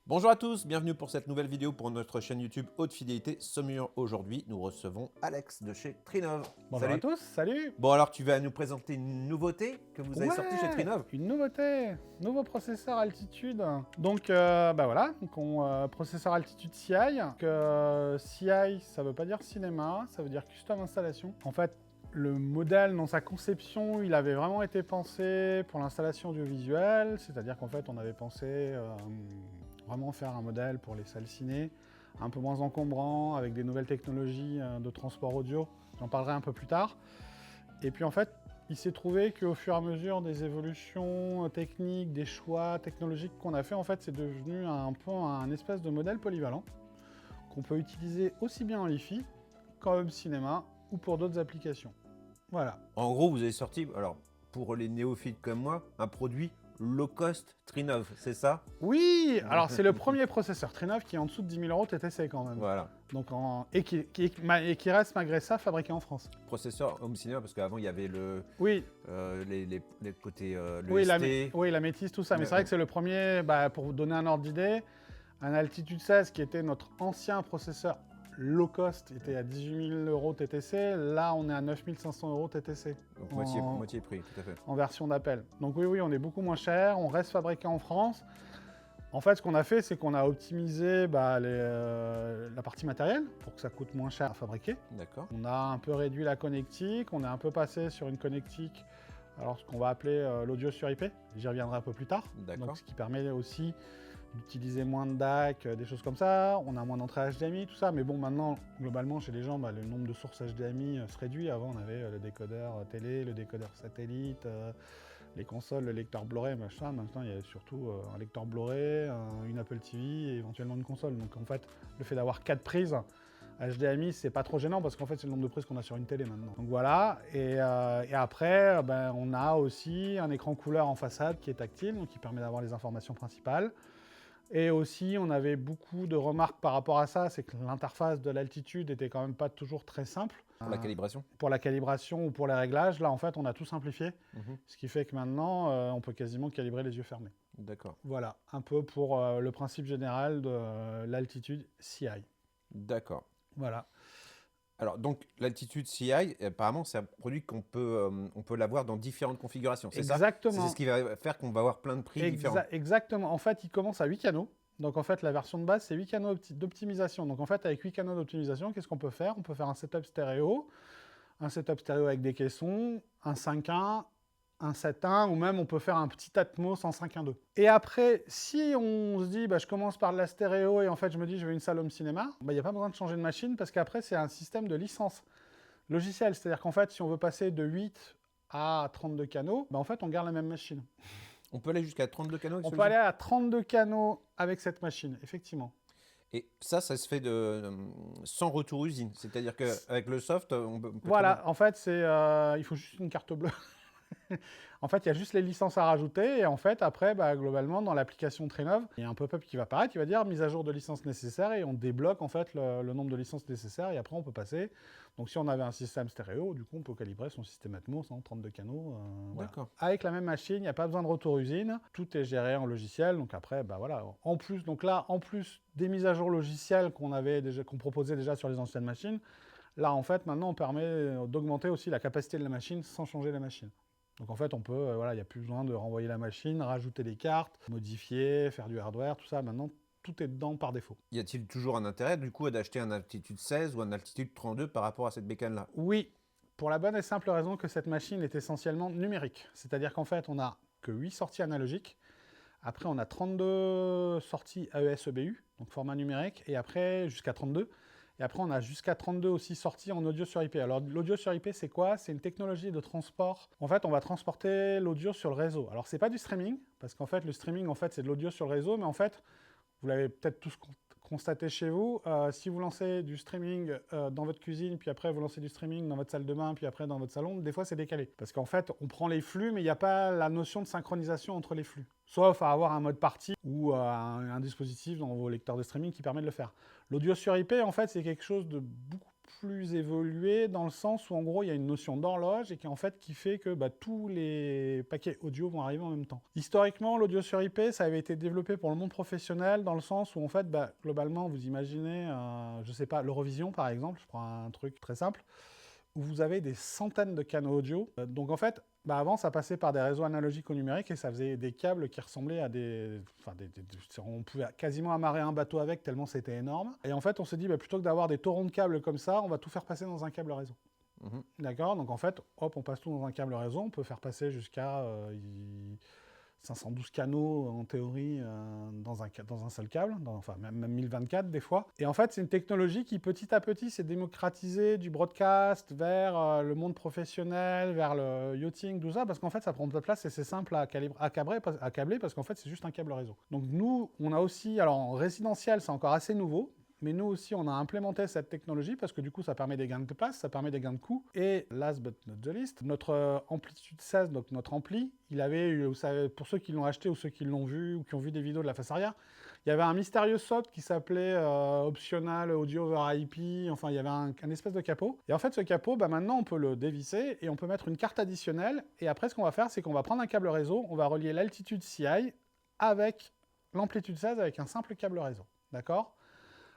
Bonjour à tous, bienvenue pour cette nouvelle vidéo pour notre chaîne YouTube Haute Fidélité Saumur. Aujourd'hui, nous recevons Alex de chez Trinov. Bonjour à Salut. tous, salut. Bon alors, tu vas nous présenter une nouveauté que vous avez sortie chez Ouais, Trinov. une nouveauté, nouveau processeur Altitude. Donc, voilà, processeur Altitude CI. CI, ça veut pas dire cinéma, ça veut dire custom installation. En fait, le modèle, dans sa conception, il avait vraiment été pensé pour l'installation audiovisuelle, c'est-à-dire qu'en fait, on avait pensé vraiment faire un modèle pour les salles ciné, un peu moins encombrant, avec des nouvelles technologies de transport audio. J'en parlerai un peu plus tard. Et puis en fait, il s'est trouvé qu'au fur et à mesure des évolutions techniques, des choix technologiques qu'on a fait, en fait, c'est devenu un peu un espèce de modèle polyvalent qu'on peut utiliser aussi bien en Li-Fi qu'en home cinéma ou pour d'autres applications. Voilà. En gros, vous avez sorti, alors pour les néophytes comme moi, un produit low cost Trinov, c'est ça? Oui, alors c'est le premier processeur Trinov qui est en dessous de 10 000 € TTC quand même. Voilà. Donc et qui reste malgré ça fabriqué en France. Processeur home cinéma, parce qu'avant il y avait le, Oui, les côtés, le oui, ST. oui, la métisse, tout ça. Mais c'est vrai que c'est le premier, pour vous donner un ordre d'idée, un Altitude 16 qui était notre ancien processeur low cost était à 18 000 € TTC. Là, on est à 9 500 € TTC. Donc en, moitié prix, tout à fait. en version d'appel. Donc oui, on est beaucoup moins cher. On reste fabriqué en France. En fait, ce qu'on a fait, c'est qu'on a optimisé la partie matérielle pour que ça coûte moins cher à fabriquer. D'accord. On a un peu réduit la connectique. On est un peu passé sur une connectique, alors ce qu'on va appeler l'audio sur IP. J'y reviendrai un peu plus tard. D'accord. Donc, ce qui permet aussi d'utiliser moins de DAC, des choses comme ça. On a moins d'entrées HDMI, tout ça. Mais bon, maintenant, globalement, chez les gens, le nombre de sources HDMI se réduit. Avant, on avait le décodeur télé, le décodeur satellite, les consoles, le lecteur Blu-ray, machin. Maintenant, il y a surtout un lecteur Blu-ray, une Apple TV et éventuellement une console. Donc, en fait, le fait d'avoir 4 prises HDMI, c'est pas trop gênant parce qu'en fait, c'est le nombre de prises qu'on a sur une télé maintenant. Donc voilà. Et après, on a aussi un écran couleur en façade qui est tactile, donc qui permet d'avoir les informations principales. Et aussi, on avait beaucoup de remarques par rapport à ça, c'est que l'interface de l'altitude était quand même pas toujours très simple. Pour la calibration. Pour la calibration ou pour les réglages, là, en fait, on a tout simplifié. Ce qui fait que maintenant, on peut quasiment calibrer les yeux fermés. D'accord. Voilà, un peu pour le principe général de l'altitude CI. D'accord. Voilà. Alors, donc, l'Altitude CI, apparemment, c'est un produit on peut l'avoir dans différentes configurations, c'est ça? Exactement. C'est ce qui va faire qu'on va avoir plein de prix différents. Exactement. En fait, il commence à 8 canaux. Donc, en fait, la version de base, c'est 8 canaux d'optimisation. Donc, en fait, avec 8 canaux d'optimisation, qu'est-ce qu'on peut faire? On peut faire un setup stéréo avec des caissons, un 5.1, un 7.1, ou même on peut faire un petit Atmos en 5.1.2. Et après, si on se dit, je commence par de la stéréo et en fait, je me dis, je veux une salle home cinéma, il n'y a pas besoin de changer de machine parce qu'après, c'est un système de licence logicielle. C'est-à-dire qu'en fait, si on veut passer de 8 à 32 canaux, en fait, on garde la même machine. On peut aller jusqu'à 32 canaux avec On ce peut aller logiciel? à 32 canaux avec cette machine, effectivement. Et ça se fait sans retour usine. C'est-à-dire qu'avec le soft, on peut Voilà, en fait, il faut juste une carte bleue. En fait, il y a juste les licences à rajouter et en fait, après, globalement, dans l'application Trinov, il y a un pop-up qui va apparaître, qui va dire mise à jour de licences nécessaires et on débloque en fait le nombre de licences nécessaires et après on peut passer. Donc si on avait un système stéréo, du coup, on peut calibrer son système Atmos en 32 canaux. Voilà. D'accord. Avec la même machine, il n'y a pas besoin de retour usine, tout est géré en logiciel. Donc après, voilà. En plus des mises à jour logicielles qu'on proposait déjà sur les anciennes machines, là, en fait, maintenant, on permet d'augmenter aussi la capacité de la machine sans changer la machine. Donc en fait, on peut, il n'y a plus besoin de renvoyer la machine, rajouter des cartes, modifier, faire du hardware, tout ça. Maintenant, tout est dedans par défaut. Y a-t-il toujours un intérêt, du coup, d'acheter un Altitude 16 ou un Altitude 32 par rapport à cette bécane-là? Oui, pour la bonne et simple raison que cette machine est essentiellement numérique. C'est-à-dire qu'en fait, on n'a que 8 sorties analogiques. Après, on a 32 sorties AES-EBU, donc format numérique, et après, jusqu'à 32. Et après, on a jusqu'à 32 aussi sorties en audio sur IP. Alors, l'audio sur IP, c'est quoi? C'est une technologie de transport. En fait, on va transporter l'audio sur le réseau. Alors, c'est pas du streaming, parce qu'en fait, le streaming, c'est de l'audio sur le réseau, mais en fait, vous l'avez peut-être tous constaté chez vous, si vous lancez du streaming dans votre cuisine, puis après vous lancez du streaming dans votre salle de bain, puis après dans votre salon, des fois c'est décalé. Parce qu'en fait, on prend les flux, mais il n'y a pas la notion de synchronisation entre les flux. Sauf à avoir un mode partie ou un dispositif dans vos lecteurs de streaming qui permet de le faire. L'audio sur IP, en fait, c'est quelque chose de beaucoup plus évolué dans le sens où en gros il y a une notion d'horloge et qui en fait qui fait que tous les paquets audio vont arriver en même temps. Historiquement, l'audio sur IP, ça avait été développé pour le monde professionnel dans le sens où en fait globalement vous imaginez, je sais pas, l'Eurovision par exemple, je prends un truc très simple, où vous avez des centaines de canaux audio. Donc en fait, avant, ça passait par des réseaux analogiques au numérique et ça faisait des câbles qui ressemblaient à des... on pouvait quasiment amarrer un bateau avec tellement c'était énorme. Et en fait, on s'est dit, plutôt que d'avoir des torrents de câbles comme ça, on va tout faire passer dans un câble réseau. D'accord? Donc en fait, hop, on passe tout dans un câble réseau. On peut faire passer jusqu'à 512 canaux en théorie dans un seul câble, enfin même 1024 des fois. Et en fait, c'est une technologie qui petit à petit s'est démocratisée du broadcast vers le monde professionnel, vers le yachting, tout ça, parce qu'en fait, ça prend de la place et c'est simple à câbler parce qu'en fait, c'est juste un câble réseau. Donc nous, on a aussi, alors en résidentiel, c'est encore assez nouveau, mais nous aussi, on a implémenté cette technologie parce que du coup, ça permet des gains de place, ça permet des gains de coûts. Et last but not the least, notre Amplitude 16, donc notre ampli, il avait, vous savez, pour ceux qui l'ont acheté ou ceux qui l'ont vu ou qui ont vu des vidéos de la face arrière, il y avait un mystérieux socle qui s'appelait Optional Audio over IP, enfin, il y avait un espèce de capot. Et en fait, ce capot, maintenant, on peut le dévisser et on peut mettre une carte additionnelle. Et après, ce qu'on va faire, c'est qu'on va prendre un câble réseau, on va relier l'Altitude CI avec l'Amplitude 16 avec un simple câble réseau. D'accord ?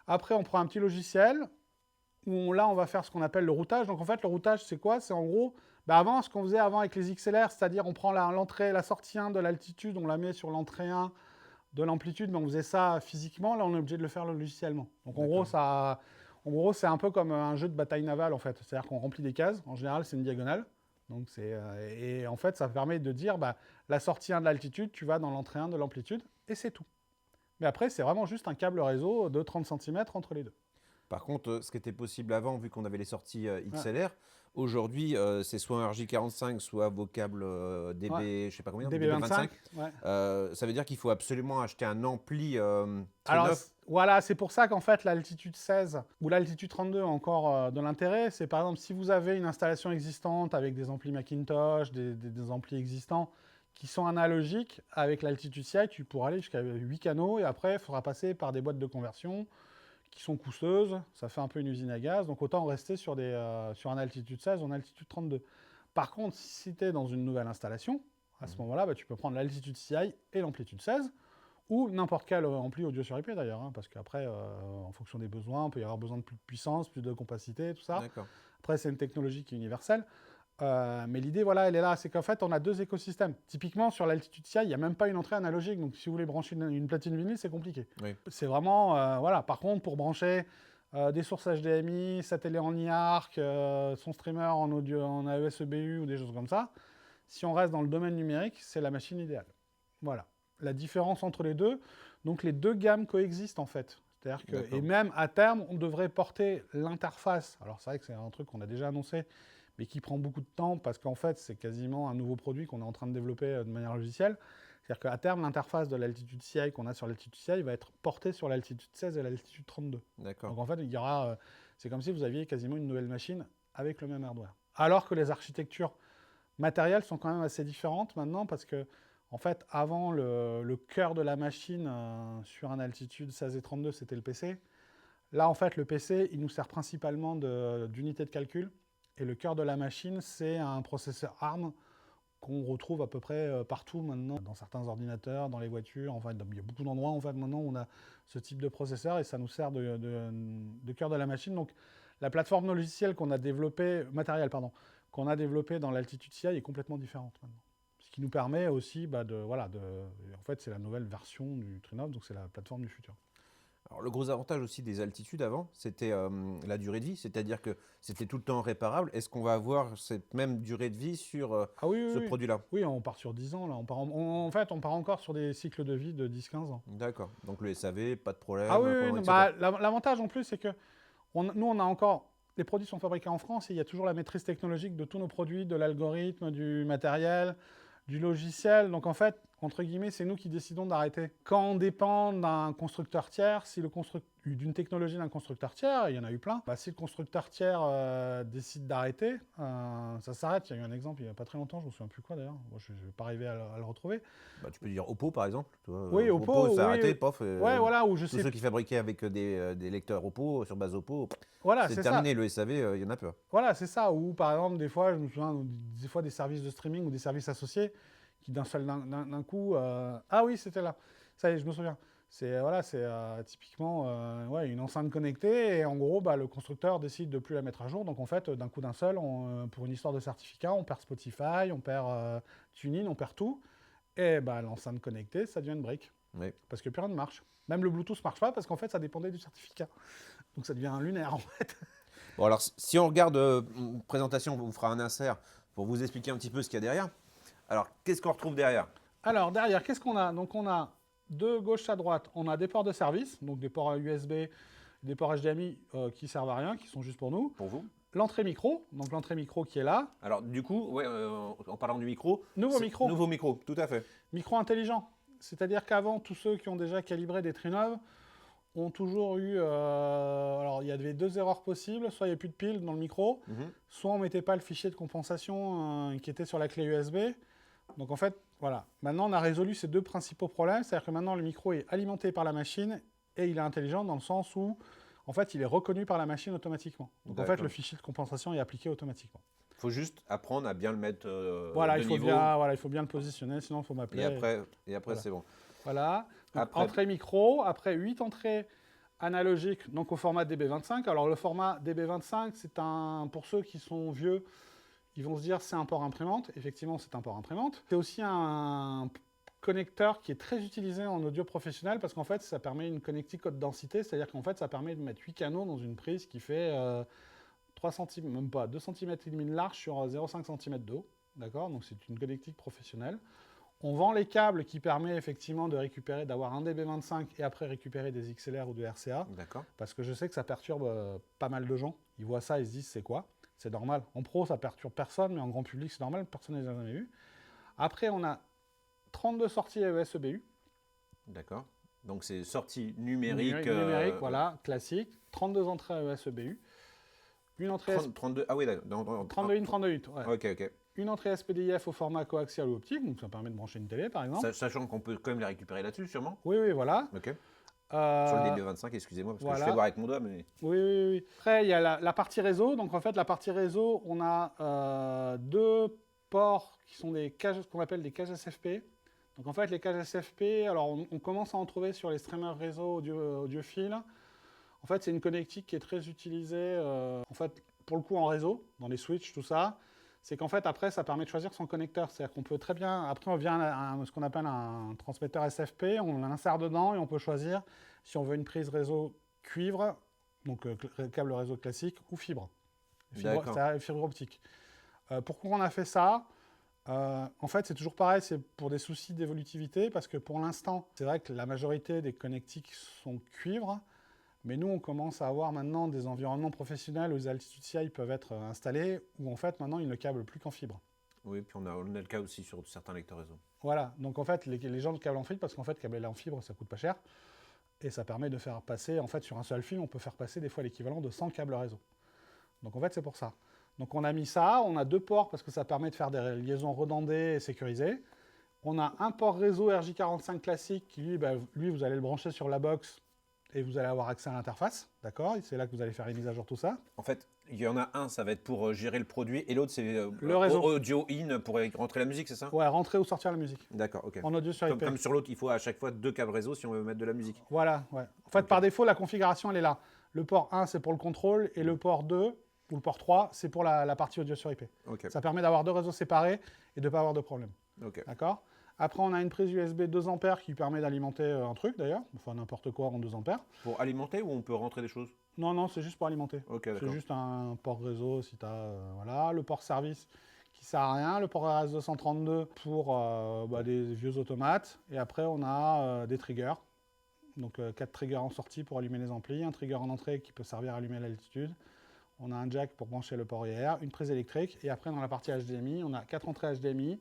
Après, on prend un petit logiciel où là, on va faire ce qu'on appelle le routage. Donc, en fait, le routage, c'est quoi? C'est en gros, avant, ce qu'on faisait avant avec les XLR, c'est-à-dire on prend l'entrée, la sortie 1 de l'altitude, on la met sur l'entrée 1 de l'amplitude, mais on faisait ça physiquement. Là, on est obligé de le faire logiciellement. Donc, en gros, c'est un peu comme un jeu de bataille navale, en fait. C'est-à-dire qu'on remplit des cases. En général, c'est une diagonale. Donc, et en fait, ça permet de dire, la sortie 1 de l'altitude, tu vas dans l'entrée 1 de l'amplitude, et c'est tout. Mais après, c'est vraiment juste un câble réseau de 30 cm entre les deux. Par contre, ce qui était possible avant, vu qu'on avait les sorties XLR, aujourd'hui, c'est soit un RJ45, soit vos câbles DB, je sais pas combien, DB25. Ça veut dire qu'il faut absolument acheter un ampli très Alors, neuf. voilà, c'est pour ça qu'en fait, l'altitude 16 ou l'altitude 32 a encore de l'intérêt. C'est par exemple, si vous avez une installation existante avec des amplis Macintosh, des amplis existants, qui sont analogiques, avec l'altitude CI, tu pourras aller jusqu'à 8 canaux, et après, il faudra passer par des boîtes de conversion qui sont coûteuses, ça fait un peu une usine à gaz, donc autant rester sur un altitude 16 ou une altitude 32. Par contre, si tu es dans une nouvelle installation, à ce moment-là, tu peux prendre l'altitude CI et l'amplitude 16, ou n'importe quel ampli audio sur IP d'ailleurs, parce qu'après, en fonction des besoins, il peut y avoir besoin de plus de puissance, plus de compacité, tout ça. Après, c'est une technologie qui est universelle. Mais l'idée, voilà, elle est là. C'est qu'en fait, on a deux écosystèmes. Typiquement, sur l'altitude CI, il n'y a même pas une entrée analogique. Donc, si vous voulez brancher une platine vinyle, c'est compliqué. Oui. C'est vraiment... voilà. Par contre, pour brancher des sources HDMI, sa télé en IARC, son streamer en audio, en AES EBU ou des choses comme ça, si on reste dans le domaine numérique, c'est la machine idéale. Voilà. La différence entre les deux, donc les deux gammes coexistent en fait. C'est-à-dire que, et même à terme, on devrait porter l'interface. Alors, c'est vrai que c'est un truc qu'on a déjà annoncé, mais qui prend beaucoup de temps parce qu'en fait, c'est quasiment un nouveau produit qu'on est en train de développer de manière logicielle. C'est-à-dire qu'à terme, l'interface de l'altitude CI qu'on a sur l'altitude CI va être portée sur l'altitude 16 et l'altitude 32. D'accord. Donc en fait, il y aura, c'est comme si vous aviez quasiment une nouvelle machine avec le même hardware. Alors que les architectures matérielles sont quand même assez différentes maintenant parce que, en fait, avant, le cœur de la machine sur un altitude 16 et 32, c'était le PC. Là, en fait, le PC, il nous sert principalement d'unité de calcul. Et le cœur de la machine, c'est un processeur ARM qu'on retrouve à peu près partout maintenant, dans certains ordinateurs, dans les voitures. Enfin, il y a beaucoup d'endroits en fait maintenant où on a ce type de processeur et ça nous sert de cœur de la machine. Donc, la plateforme logicielle qu'on a développée, qu'on a développée dans l'altitude CI est complètement différente maintenant. Ce qui nous permet aussi, en fait, c'est la nouvelle version du Trinov, donc c'est la plateforme du futur. Alors, le gros avantage aussi des altitudes avant, c'était la durée de vie, c'est-à-dire que c'était tout le temps réparable. Est-ce qu'on va avoir cette même durée de vie sur ce produit-là? Oui, on part sur 10 ans. Là. En fait, on part encore sur des cycles de vie de 10-15 ans. D'accord. Donc le SAV, pas de problème. Ah oui, l'avantage en plus, c'est que nous, on a encore... Les produits sont fabriqués en France et il y a toujours la maîtrise technologique de tous nos produits, de l'algorithme, du matériel, du logiciel. Donc en fait, entre guillemets, c'est nous qui décidons d'arrêter. Quand on dépend d'un constructeur tiers, si d'une technologie d'un constructeur tiers, il y en a eu plein, si le constructeur tiers décide d'arrêter, ça s'arrête. Il y a eu un exemple il n'y a pas très longtemps, je ne me souviens plus quoi d'ailleurs, je ne vais pas arriver à le retrouver. Tu peux dire Oppo par exemple. Oui, Oppo, s'est arrêté, pof. Voilà, où je tous sais. ceux qui fabriquaient avec des lecteurs Oppo, sur base Oppo, voilà, c'est terminé, le SAV, il y en a peu. Voilà, c'est ça. Ou par exemple, des fois, je me souviens des services de streaming ou des services associés qui d'un coup... Ah oui, c'était là. Ça y est, je me souviens. C'est typiquement une enceinte connectée et en gros, le constructeur décide de plus la mettre à jour. Donc en fait, d'un coup d'un seul, pour une histoire de certificat, on perd Spotify, on perd TuneIn, on perd tout. Et l'enceinte connectée, ça devient une brique. Oui. Parce que plus rien ne marche. Même le Bluetooth ne marche pas parce qu'en fait, ça dépendait du certificat. Donc ça devient un lunaire en fait. Bon alors, si on regarde une présentation, on vous fera un insert pour vous expliquer un petit peu ce qu'il y a derrière. Alors, qu'est-ce qu'on retrouve derrière? Alors, derrière, qu'est-ce qu'on a? Donc, on a de gauche à droite, on a des ports de service, donc des ports USB, des ports HDMI qui servent à rien, qui sont juste pour nous. Pour vous. L'entrée micro, donc l'entrée micro qui est là. Alors, du coup, en parlant du micro. Nouveau micro. Nouveau micro, tout à fait. Micro intelligent. C'est-à-dire qu'avant, tous ceux qui ont déjà calibré des Trinovs ont toujours eu... alors, il y avait 2 erreurs possibles. Soit il n'y avait plus de piles dans le micro, soit on ne mettait pas le fichier de compensation qui était sur la clé USB. Donc en fait, voilà. Maintenant, on a résolu ces 2 principaux problèmes. C'est-à-dire que maintenant, le micro est alimenté par la machine et il est intelligent dans le sens où, en fait, il est reconnu par la machine automatiquement. Donc en fait, le fichier de compensation est appliqué automatiquement. Il faut juste apprendre à bien le mettre il faut bien le positionner, sinon il faut m'appeler. Et après c'est bon. Voilà. Donc, entrée micro, après 8 entrées analogiques, donc au format DB25. Alors le format DB25, c'est pour ceux qui sont vieux, ils vont se dire c'est un port imprimante. Effectivement, c'est un port imprimante. C'est aussi un connecteur qui est très utilisé en audio professionnel parce qu'en fait, ça permet une connectique haute densité, c'est-à-dire qu'en fait, ça permet de mettre 8 canaux dans une prise qui fait 3 cm, même pas 2 cm et demi de large sur 0,5 cm de haut. D'accord? Donc c'est une connectique professionnelle. On vend les câbles qui permettent effectivement de récupérer, d'avoir un DB25 et après récupérer des XLR ou de RCA. D'accord. Parce que je sais que ça perturbe pas mal de gens. Ils voient ça, ils se disent c'est quoi? C'est normal. En pro, ça perturbe personne, mais en grand public, c'est normal, personne ne les a jamais vus. Après, on a 32 sorties AES EBU. D'accord. Donc c'est sortie numérique. Numérique, voilà, classique. 32 entrées AES EBU. Une entrée 32, ah oui, d'accord. 32 in, 32 8. Ouais. Ok. Une entrée SPDIF au format coaxial ou optique, donc ça permet de brancher une télé par exemple. Sachant qu'on peut quand même les récupérer là-dessus, sûrement. Oui, voilà. Ok. Sur le DB25, excusez-moi, parce que je fais voir avec mon doigt. Mais... Oui. Après, il y a la partie réseau. Donc en fait, la partie réseau, on a 2 ports qui sont des cages, ce qu'on appelle des cages SFP. Donc en fait, les cages SFP, alors on commence à en trouver sur les streamers réseau audiophiles. En fait, c'est une connectique qui est très utilisée, en fait, pour le coup en réseau, dans les switches, tout ça. C'est qu'en fait, après, ça permet de choisir son connecteur. C'est-à-dire qu'on peut très bien... Après, on vient à ce qu'on appelle un transmetteur SFP, on l'insère dedans et on peut choisir si on veut une prise réseau cuivre, donc câble réseau classique, ou fibre. Fibre optique. Pourquoi on a fait ça? En fait, c'est toujours pareil, c'est pour des soucis d'évolutivité, parce que pour l'instant, c'est vrai que la majorité des connectiques sont cuivre, mais nous, on commence à avoir maintenant des environnements professionnels où les altitudes CI peuvent être installés, où en fait, maintenant, ils ne câblent plus qu'en fibre. Oui, puis on a le cas aussi sur certains lecteurs réseau. Voilà, donc en fait, les gens câblent en fibre, parce qu'en fait, câbler en fibre, ça coûte pas cher, et ça permet de faire passer, en fait, sur un seul fil, on peut faire passer des fois l'équivalent de 100 câbles réseau. Donc en fait, c'est pour ça. Donc on a mis ça, on a 2 ports, parce que ça permet de faire des liaisons redondées et sécurisées. On a un port réseau RJ45 classique, qui lui, vous allez le brancher sur la box, et vous allez avoir accès à l'interface, d'accord? C'est là que vous allez faire les mises à jour, tout ça. En fait, il y en a un, ça va être pour gérer le produit, et l'autre, c'est le réseau audio in pour rentrer la musique, c'est ça? Ouais, rentrer ou sortir la musique. D'accord, ok. En audio sur IP. Comme sur l'autre, il faut à chaque fois 2 câbles réseau si on veut mettre de la musique. Voilà, ouais. En fait, par défaut, la configuration, elle est là. Le port 1, c'est pour le contrôle, et le port 2, ou le port 3, c'est pour la partie audio sur IP. Okay. Ça permet d'avoir 2 réseaux séparés et de ne pas avoir de problème. Okay. D'accord? Après, on a une prise USB 2 A qui permet d'alimenter un truc, d'ailleurs. Enfin, n'importe quoi en 2 A. Pour alimenter ou on peut rentrer des choses? Non, c'est juste pour alimenter. Okay, c'est juste un port réseau, si tu as... voilà. Le port service qui sert à rien. Le port RS232 pour des vieux automates. Et après, on a des triggers. Donc, 4 triggers en sortie pour allumer les amplis. Un trigger en entrée qui peut servir à allumer l'altitude. On a un jack pour brancher le port IR, une prise électrique. Et après, dans la partie HDMI, on a 4 entrées HDMI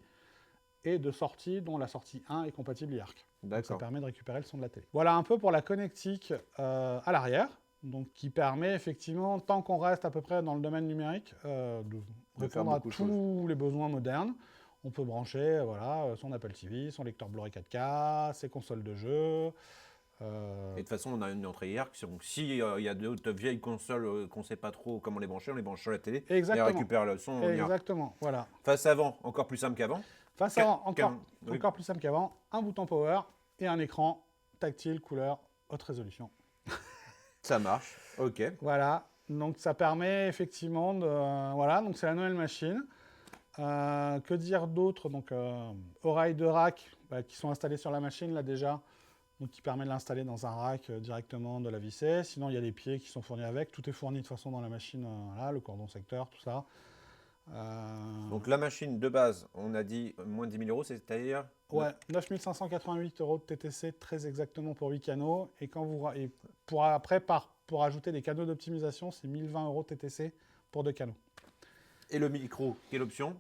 et de sorties dont la sortie 1 est compatible IARC. Donc ça D'accord. permet de récupérer le son de la télé. Voilà un peu pour la connectique à l'arrière, donc qui permet effectivement, tant qu'on reste à peu près dans le domaine numérique, de faire répondre à beaucoup de choses. tous les besoins modernes. On peut brancher voilà, son Apple TV, son lecteur Blu-ray 4K, ses consoles de jeux. Et de toute façon, on a une entrée IARC. Donc, s'il y a d'autres vieilles consoles qu'on ne sait pas trop comment les brancher, on les branche sur la télé. Exactement. Et on récupère le son en IARC. Exactement, voilà. Face avant, encore plus simple qu'avant. Face avant, encore plus simple qu'avant, un bouton power et un écran tactile, couleur, haute résolution. Ça marche, ok. Voilà, donc ça permet effectivement de... voilà, donc c'est la nouvelle machine. Que dire d'autre? Donc, oreilles de rack qui sont installées sur la machine, là déjà, donc qui permet de l'installer dans un rack directement, de la visser. Sinon, il y a les pieds qui sont fournis avec. Tout est fourni de toute façon dans la machine, là, le cordon secteur, tout ça. Donc la machine de base, on a dit moins de 10 000 euros, c'est-à-dire Ouais, 9 588 euros de TTC, très exactement pour 8 canaux. Et, quand vous, et pour, après, pour ajouter des canaux d'optimisation, c'est 1020 euros de TTC pour 2 canaux. Et le micro, quelle option?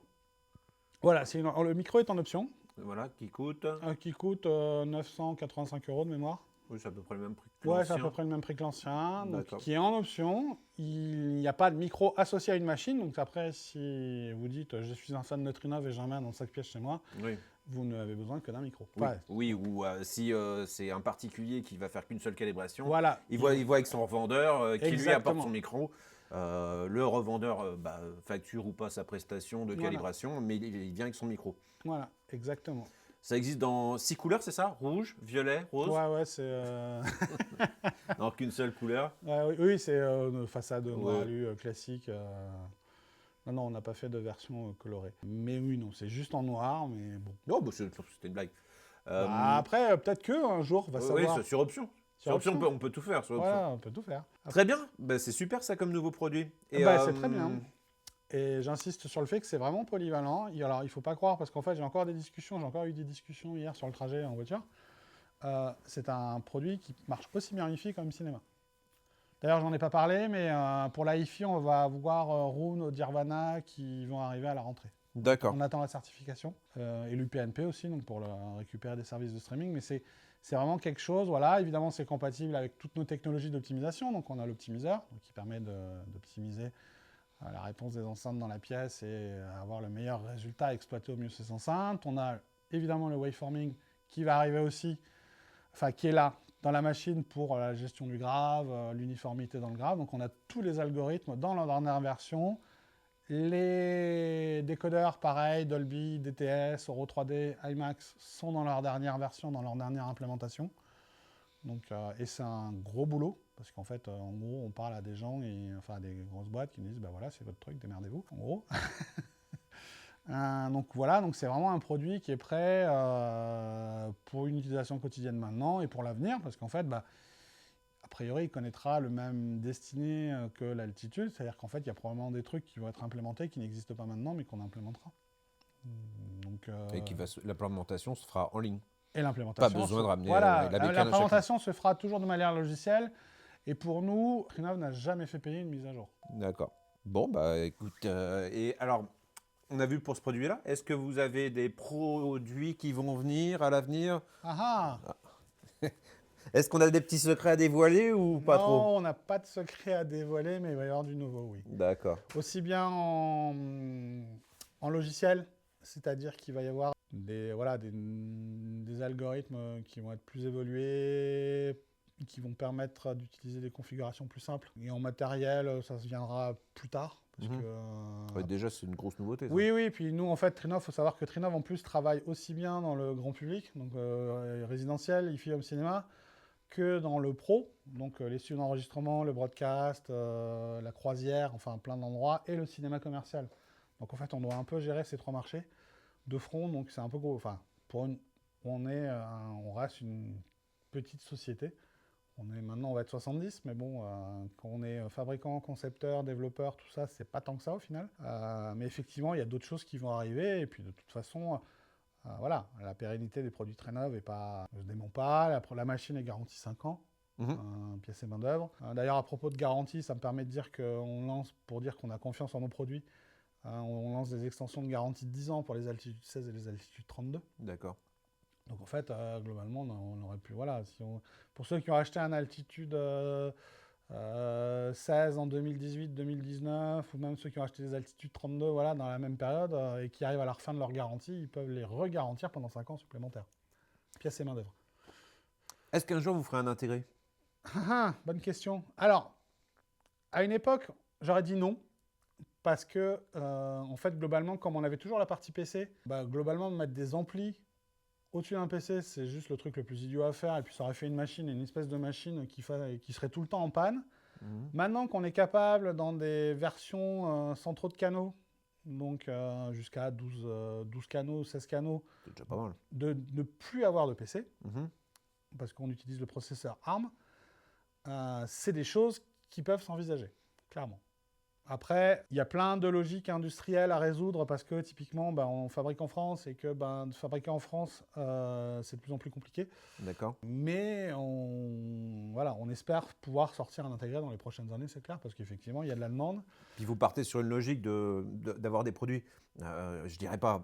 Voilà, le micro est en option. Voilà, qui coûte Qui coûte 985 euros de mémoire. Oui, c'est à peu près le même prix que l'ancien. Ouais, c'est à peu près le même prix que l'ancien, donc D'accord. qui est en option. Il n'y a pas de micro associé à une machine, donc après, si vous dites je suis un fan de Trinov et j'en mets un dans 5 pièces chez moi, Oui. vous n'avez besoin que d'un micro. Oui, Ouais. oui, ou si c'est un particulier qui va faire qu'une seule calibration, Voilà. il voit avec son revendeur qui lui apporte Exactement. son micro. Le revendeur facture ou pas sa prestation de Voilà. calibration, mais il vient avec son micro. Voilà, exactement. Ça existe dans 6 couleurs, c'est ça? Rouge, violet, rose? Ouais, c'est... Non, qu'une seule couleur. oui, c'est une façade noir Ouais. alu classique. Non, on n'a pas fait de version colorée. Mais oui, non, c'est juste en noir, mais bon. Non, c'était une blague. Après, peut-être qu'un jour, on va savoir. Oui, sur option. Sur option, on peut tout faire. Sur option. Voilà, on peut tout faire. Très bien, c'est super ça comme nouveau produit. Et, c'est très bien. Et j'insiste sur le fait que c'est vraiment polyvalent. Alors, il ne faut pas croire, parce qu'en fait, j'ai encore eu des discussions hier sur le trajet en voiture. C'est un produit qui marche aussi bien en hi-fi qu'en cinéma. D'ailleurs, j'en ai pas parlé, mais pour la hi-fi, on va voir Roon, Dirvana qui vont arriver à la rentrée. D'accord. On attend la certification. Et l'UPnP aussi, donc pour récupérer des services de streaming. Mais c'est vraiment quelque chose, voilà. Évidemment, c'est compatible avec toutes nos technologies d'optimisation. Donc, on a l'optimiseur, qui permet d'optimiser la réponse des enceintes dans la pièce et avoir le meilleur résultat, exploiter au mieux ces enceintes. On a évidemment le waveforming qui va arriver aussi, qui est là dans la machine pour la gestion du grave, l'uniformité dans le grave. Donc on a tous les algorithmes dans la dernière version. Les décodeurs, pareil, Dolby, DTS, Euro 3D, IMAX sont dans leur dernière version, dans leur dernière implémentation. Donc, et c'est un gros boulot, parce qu'en fait, en gros, on parle à des gens, à des grosses boîtes qui nous disent, voilà, c'est votre truc, démerdez-vous, en gros. Donc voilà, donc c'est vraiment un produit qui est prêt pour une utilisation quotidienne maintenant et pour l'avenir, parce qu'en fait, a priori, il connaîtra le même destiné que l'altitude, c'est-à-dire qu'en fait, il y a probablement des trucs qui vont être implémentés, qui n'existent pas maintenant, mais qu'on implémentera. Donc, et l'implémentation se fera en ligne. Et l'implémentation. Pas besoin de ramener voilà, la bécane. L'implémentation se fera toujours de manière logicielle. Et pour nous, Trinov n'a jamais fait payer une mise à jour. D'accord. Bon, écoute, et alors, on a vu pour ce produit-là, est-ce que vous avez des produits qui vont venir à l'avenir? Est-ce qu'on a des petits secrets à dévoiler ou pas trop? Non, on n'a pas de secret à dévoiler, mais il va y avoir du nouveau, oui. D'accord. Aussi bien en logiciel, c'est-à-dire qu'il va y avoir des algorithmes qui vont être plus évolués, qui vont permettre d'utiliser des configurations plus simples. Et en matériel, ça se viendra plus tard. Parce que, déjà, c'est une grosse nouveauté. Ça. Oui, puis nous, en fait, Trinov, il faut savoir que Trinov, en plus, travaille aussi bien dans le grand public, donc résidentiel, hi-fi, home cinéma, que dans le pro, donc les studios d'enregistrement, le broadcast, la croisière, enfin plein d'endroits, et le cinéma commercial. Donc en fait, on doit un peu gérer ces 3 marchés de front, donc c'est un peu gros. Enfin, on reste une petite société. Maintenant, on va être 70, mais bon, quand on est fabricant, concepteur, développeur, tout ça, c'est pas tant que ça au final. Mais effectivement, il y a d'autres choses qui vont arriver, et puis de toute façon, voilà, la pérennité des produits Trinov ne se dément pas, la machine est garantie 5 ans, pièce et main d'œuvre. D'ailleurs, à propos de garantie, ça me permet de dire qu'on lance pour dire qu'on a confiance en nos produits. On lance des extensions de garantie de 10 ans pour les altitudes 16 et les altitudes 32. D'accord. Donc en fait, globalement, on aurait pu... Voilà, pour ceux qui ont acheté un altitude 16 en 2018-2019, ou même ceux qui ont acheté des altitudes 32 voilà, dans la même période, et qui arrivent à la fin de leur garantie, ils peuvent les re-garantir pendant 5 ans supplémentaires. Pièce et main d'œuvre. Est-ce qu'un jour vous ferez un intégré? Bonne question. Alors, à une époque, j'aurais dit non. Parce que, en fait, globalement, comme on avait toujours la partie PC, globalement, mettre des amplis au-dessus d'un PC, c'est juste le truc le plus idiot à faire. Et puis, ça aurait fait une espèce de machine qui serait tout le temps en panne. Maintenant qu'on est capable, dans des versions sans trop de canaux, donc jusqu'à 12 canaux, 16 canaux, c'est déjà pas mal. De ne plus avoir de PC, parce qu'on utilise le processeur ARM, c'est des choses qui peuvent s'envisager, clairement. Après, il y a plein de logiques industrielles à résoudre parce que typiquement, on fabrique en France et que de fabriquer en France, c'est de plus en plus compliqué. D'accord. Mais on espère pouvoir sortir un intégré dans les prochaines années, c'est clair, parce qu'effectivement, il y a de la demande. Puis vous partez sur une logique d'avoir des produits, je dirais pas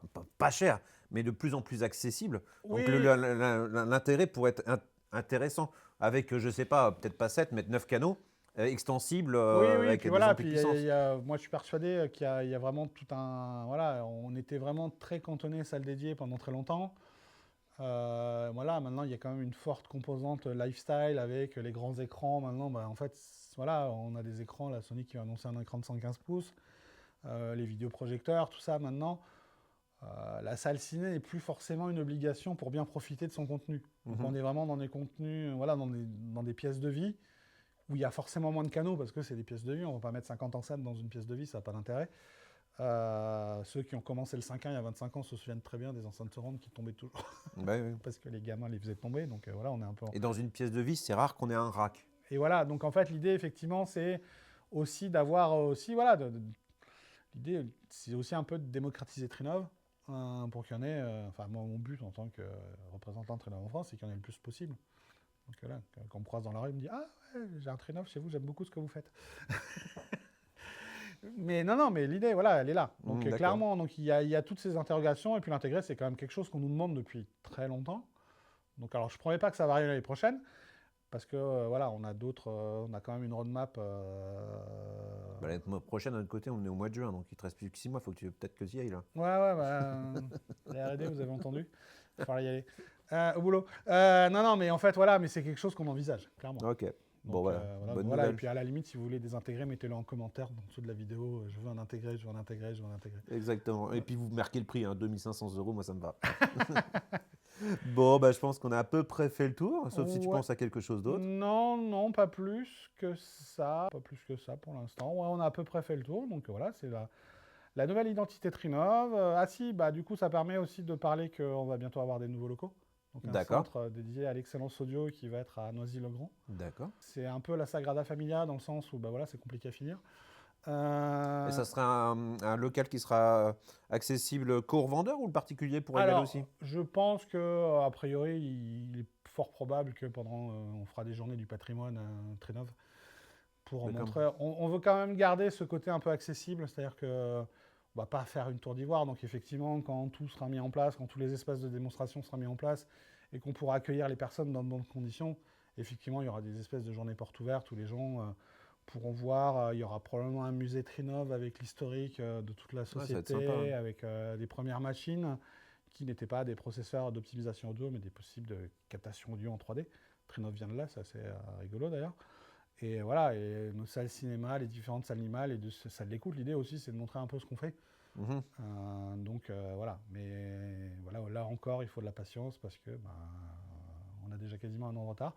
chers, mais de plus en plus accessibles. Oui. Donc l'intérêt pourrait être intéressant avec, je sais pas, peut-être pas 7, mais 9 canaux. Extensible avec des amplis de puissance. Moi, je suis persuadé qu'il y a vraiment tout un... Voilà, on était vraiment très cantonné salle dédiée pendant très longtemps. Maintenant, il y a quand même une forte composante lifestyle avec les grands écrans. Maintenant, en fait, voilà, on a des écrans. La Sony qui va annoncer un écran de 115 pouces. Les vidéoprojecteurs, tout ça, maintenant. La salle ciné n'est plus forcément une obligation pour bien profiter de son contenu. Donc, on est vraiment dans des contenus, dans des pièces de vie, où il y a forcément moins de canaux, parce que c'est des pièces de vie. On ne va pas mettre 50 enceintes dans une pièce de vie, ça n'a pas d'intérêt. Ceux qui ont commencé le 5.1 il y a 25 ans se souviennent très bien des enceintes surround qui tombaient toujours. Oui. Parce que les gamins les faisaient tomber, donc on est un peu... Et dans une pièce de vie, c'est rare qu'on ait un rack. Et voilà, donc en fait, l'idée, effectivement, c'est aussi d'avoir aussi, l'idée, c'est aussi un peu de démocratiser Trinov, pour qu'il y en ait... moi, mon but en tant que représentant de Trinov en France, c'est qu'il y en ait le plus possible. Donc là, quand on me croise dans la rue, il me dit « Ah, ouais, j'ai un Trinov chez vous, j'aime beaucoup ce que vous faites. » Mais non, mais l'idée, elle est là. Donc clairement, il y a toutes ces interrogations, et puis l'intégrer, c'est quand même quelque chose qu'on nous demande depuis très longtemps. Donc alors, je ne promets pas que ça va arriver l'année prochaine, parce que on a d'autres, on a quand même une roadmap. L'année prochaine, de notre côté, on est au mois de juin, donc il te reste plus que 6 mois, il faut que peut-être que tu y ailles là. La R&D, vous avez entendu, il va falloir y aller. Au boulot. Non, mais en fait, mais c'est quelque chose qu'on envisage, clairement. Ok. Donc, bonne nouvelle. Et puis à la limite, si vous voulez des intégrés, mettez-le en commentaire en dessous de la vidéo. Je veux un intégré, je veux un intégré, je veux un intégré. Exactement. Et puis vous marquez le prix, 2500 €, moi ça me va. Bon, je pense qu'on a à peu près fait le tour, sauf si tu penses à quelque chose d'autre. Non, pas plus que ça. Pas plus que ça pour l'instant. Ouais, on a à peu près fait le tour. Donc voilà, c'est la nouvelle identité Trinov. Du coup, ça permet aussi de parler qu'on va bientôt avoir des nouveaux locaux. Donc un centre dédié à l'excellence audio qui va être à Noisy-le-Grand. D'accord. C'est un peu la Sagrada Familia dans le sens où c'est compliqué à finir. Et ça sera un local qui sera accessible qu'aux revendeurs ou le particulier pourrait y aller aussi? Je pense que a priori, il est fort probable que on fera des journées du patrimoine à Trinov pour montrer. On veut quand même garder ce côté un peu accessible, c'est-à-dire que on va pas faire une tour d'ivoire, donc effectivement, quand tout sera mis en place, quand tous les espaces de démonstration seront mis en place et qu'on pourra accueillir les personnes dans de bonnes conditions, effectivement, il y aura des espèces de journées portes ouvertes où les gens pourront voir. Il y aura probablement un musée Trinov avec l'historique de toute la société, avec des premières machines qui n'étaient pas des processeurs d'optimisation audio, mais des possibles de captation audio en 3D. Trinov vient de là, c'est assez rigolo d'ailleurs. Et et nos salles cinéma, les différentes salles animales et de salles d'écoute, l'idée aussi, c'est de montrer un peu ce qu'on fait. Mais là encore, il faut de la patience parce que on a déjà quasiment un an de retard.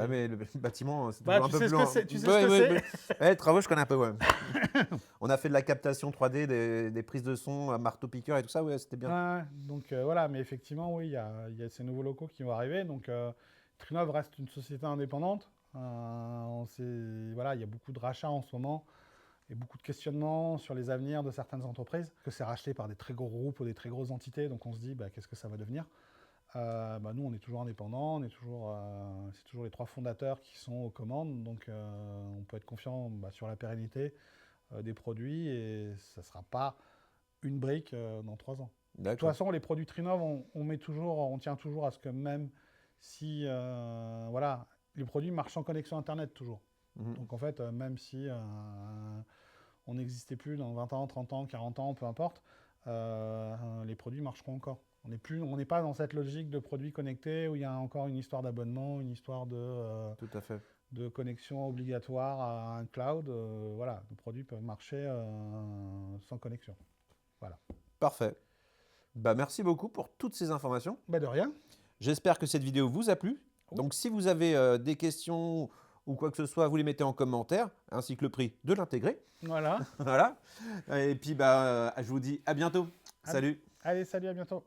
Mais le bâtiment, c'est un peu plus loin. Tu sais ce que c'est. Les travaux, je connais un peu, On a fait de la captation 3D, des prises de son à marteau-piqueur et tout ça, c'était bien. Donc mais effectivement, il y a ces nouveaux locaux qui vont arriver. Donc Trinov reste une société indépendante. Il y a beaucoup de rachats en ce moment et beaucoup de questionnements sur les avenirs de certaines entreprises, que c'est racheté par des très gros groupes ou des très grosses entités. Donc on se dit, qu'est-ce que ça va devenir? Nous, on est toujours indépendants, c'est toujours les 3 fondateurs qui sont aux commandes, donc on peut être confiant sur la pérennité des produits et ça ne sera pas une brique dans 3 ans. De toute D'accord. façon, les produits Trinov, on tient toujours à ce que même si voilà, les produits marchent en connexion Internet toujours. Mhm. Donc en fait, même si on n'existait plus dans 20 ans, 30 ans, 40 ans, peu importe, les produits marcheront encore. On n'est pas dans cette logique de produits connectés où il y a encore une histoire d'abonnement, une histoire Tout à fait. de connexion obligatoire à un cloud. Voilà, les produits peuvent marcher sans connexion. Voilà. Parfait. Bah, merci beaucoup pour toutes ces informations. Bah de rien. J'espère que cette vidéo vous a plu. Oui. Donc, si vous avez des questions ou quoi que ce soit, vous les mettez en commentaire, ainsi que le prix de l'intégrer. Voilà. Voilà. Et puis, bah, je vous dis à bientôt. Salut. Allez, salut, à bientôt.